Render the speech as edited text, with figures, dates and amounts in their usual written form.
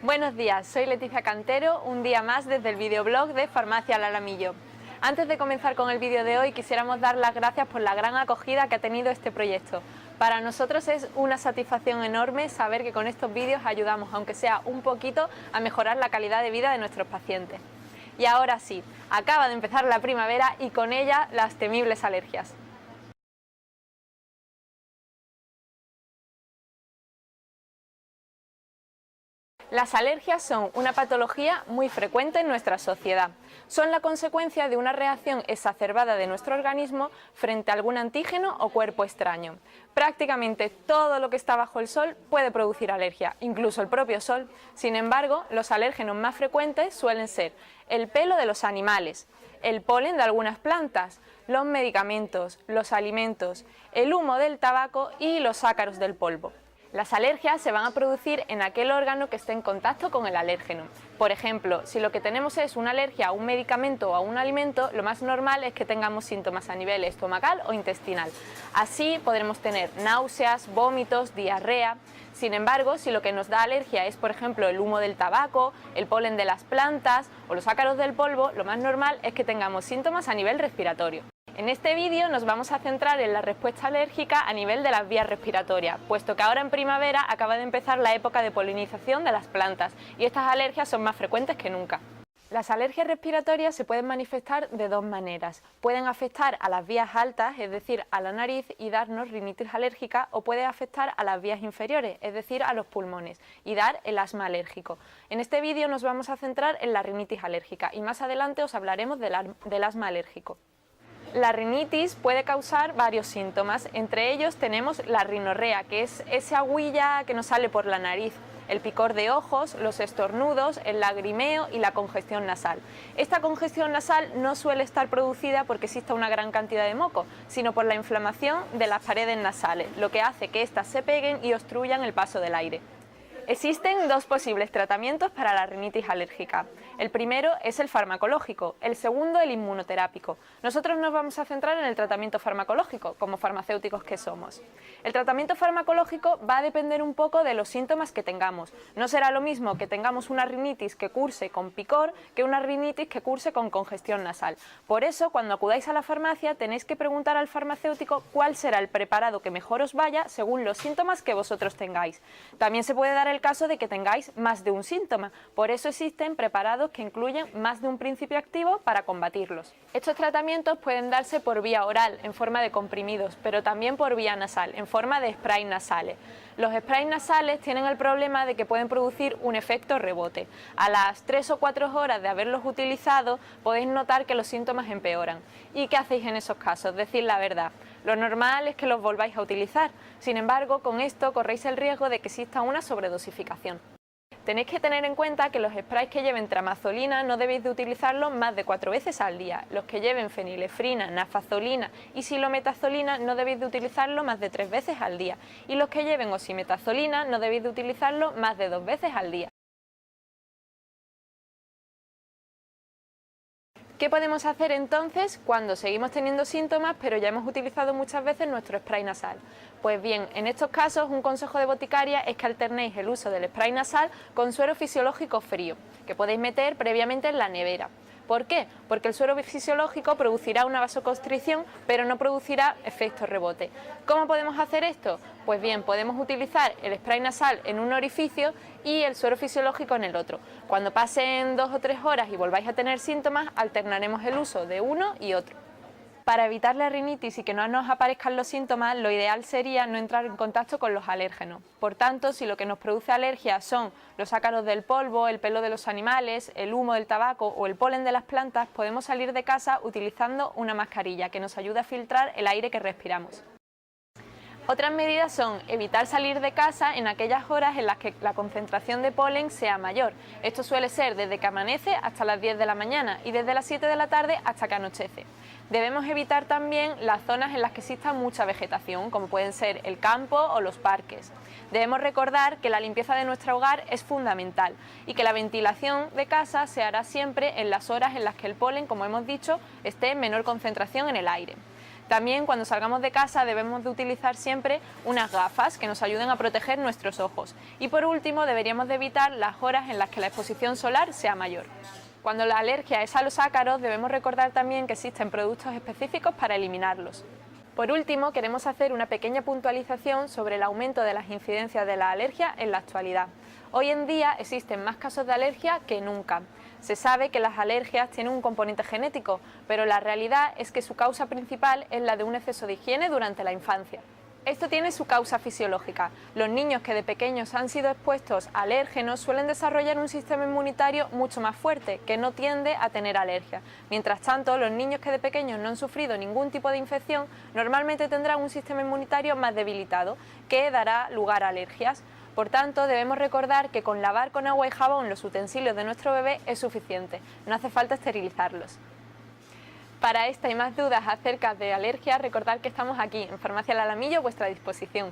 Buenos días, soy Leticia Cantero, un día más desde el videoblog de Farmacia Al Alamillo. Antes de comenzar con el vídeo de hoy, quisiéramos dar las gracias por la gran acogida que ha tenido este proyecto. Para nosotros es una satisfacción enorme saber que con estos vídeos ayudamos, aunque sea un poquito, a mejorar la calidad de vida de nuestros pacientes. Y ahora sí, acaba de empezar la primavera y con ella las temibles alergias. Las alergias son una patología muy frecuente en nuestra sociedad. Son la consecuencia de una reacción exacerbada de nuestro organismo frente a algún antígeno o cuerpo extraño. Prácticamente todo lo que está bajo el sol puede producir alergia, incluso el propio sol. Sin embargo, los alérgenos más frecuentes suelen ser el pelo de los animales, el polen de algunas plantas, los medicamentos, los alimentos, el humo del tabaco y los ácaros del polvo. Las alergias se van a producir en aquel órgano que esté en contacto con el alérgeno. Por ejemplo, si lo que tenemos es una alergia a un medicamento o a un alimento, lo más normal es que tengamos síntomas a nivel estomacal o intestinal. Así podremos tener náuseas, vómitos, diarrea. Sin embargo, si lo que nos da alergia es, por ejemplo, el humo del tabaco, el polen de las plantas o los ácaros del polvo, lo más normal es que tengamos síntomas a nivel respiratorio. En este vídeo nos vamos a centrar en la respuesta alérgica a nivel de las vías respiratorias, puesto que ahora en primavera acaba de empezar la época de polinización de las plantas y estas alergias son más frecuentes que nunca. Las alergias respiratorias se pueden manifestar de dos maneras. Pueden afectar a las vías altas, es decir, a la nariz y darnos rinitis alérgica, o puede afectar a las vías inferiores, es decir, a los pulmones y dar el asma alérgico. En este vídeo nos vamos a centrar en la rinitis alérgica y más adelante os hablaremos del asma alérgico. La rinitis puede causar varios síntomas, entre ellos tenemos la rinorrea, que es esa agüilla que nos sale por la nariz, el picor de ojos, los estornudos, el lagrimeo y la congestión nasal. Esta congestión nasal no suele estar producida porque exista una gran cantidad de moco, sino por la inflamación de las paredes nasales, lo que hace que éstas se peguen y obstruyan el paso del aire. Existen dos posibles tratamientos para la rinitis alérgica. El primero es el farmacológico, el segundo el inmunoterápico. Nosotros nos vamos a centrar en el tratamiento farmacológico, como farmacéuticos que somos. El tratamiento farmacológico va a depender un poco de los síntomas que tengamos. No será lo mismo que tengamos una rinitis que curse con picor que una rinitis que curse con congestión nasal. Por eso, cuando acudáis a la farmacia, tenéis que preguntar al farmacéutico cuál será el preparado que mejor os vaya según los síntomas que vosotros tengáis. También se puede dar el caso de que tengáis más de un síntoma, por eso existen preparados que incluyen más de un principio activo para combatirlos. Estos tratamientos pueden darse por vía oral, en forma de comprimidos, pero también por vía nasal, en forma de sprays nasales. Los sprays nasales tienen el problema de que pueden producir un efecto rebote. A las 3 o 4 horas de haberlos utilizado podéis notar que los síntomas empeoran. ¿Y qué hacéis en esos casos? Decid la verdad. Lo normal es que los volváis a utilizar. Sin embargo, con esto corréis el riesgo de que exista una sobredosificación. Tenéis que tener en cuenta que los sprays que lleven tramazolina no debéis de utilizarlos más de 4 veces al día. Los que lleven fenilefrina, nafazolina y silometazolina no debéis de utilizarlo más de 3 veces al día. Y los que lleven oximetazolina no debéis de utilizarlo más de 2 veces al día. ¿Qué podemos hacer entonces cuando seguimos teniendo síntomas pero ya hemos utilizado muchas veces nuestro spray nasal? Pues bien, en estos casos un consejo de boticaria es que alternéis el uso del spray nasal con suero fisiológico frío, que podéis meter previamente en la nevera. ¿Por qué? Porque el suero fisiológico producirá una vasoconstricción, pero no producirá efecto rebote. ¿Cómo podemos hacer esto? Pues bien, podemos utilizar el spray nasal en un orificio y el suero fisiológico en el otro. Cuando pasen 2 o 3 horas y volváis a tener síntomas, alternaremos el uso de uno y otro. Para evitar la rinitis y que no nos aparezcan los síntomas, lo ideal sería no entrar en contacto con los alérgenos. Por tanto, si lo que nos produce alergia son los ácaros del polvo, el pelo de los animales, el humo del tabaco o el polen de las plantas, podemos salir de casa utilizando una mascarilla que nos ayude a filtrar el aire que respiramos. Otras medidas son evitar salir de casa en aquellas horas en las que la concentración de polen sea mayor. Esto suele ser desde que amanece hasta las 10 de la mañana y desde las 7 de la tarde hasta que anochece. Debemos evitar también las zonas en las que exista mucha vegetación, como pueden ser el campo o los parques. Debemos recordar que la limpieza de nuestro hogar es fundamental y que la ventilación de casa se hará siempre en las horas en las que el polen, como hemos dicho, esté en menor concentración en el aire. También cuando salgamos de casa debemos de utilizar siempre unas gafas que nos ayuden a proteger nuestros ojos. Y por último deberíamos de evitar las horas en las que la exposición solar sea mayor. Cuando la alergia es a los ácaros debemos recordar también que existen productos específicos para eliminarlos. Por último, queremos hacer una pequeña puntualización sobre el aumento de las incidencias de la alergia en la actualidad. Hoy en día existen más casos de alergia que nunca. Se sabe que las alergias tienen un componente genético, pero la realidad es que su causa principal es la de un exceso de higiene durante la infancia. Esto tiene su causa fisiológica. Los niños que de pequeños han sido expuestos a alérgenos suelen desarrollar un sistema inmunitario mucho más fuerte, que no tiende a tener alergia. Mientras tanto, los niños que de pequeños no han sufrido ningún tipo de infección normalmente tendrán un sistema inmunitario más debilitado, que dará lugar a alergias. Por tanto, debemos recordar que con lavar con agua y jabón los utensilios de nuestro bebé es suficiente, no hace falta esterilizarlos. Para esta y más dudas acerca de alergias, recordad que estamos aquí en Farmacia El Alamillo a vuestra disposición.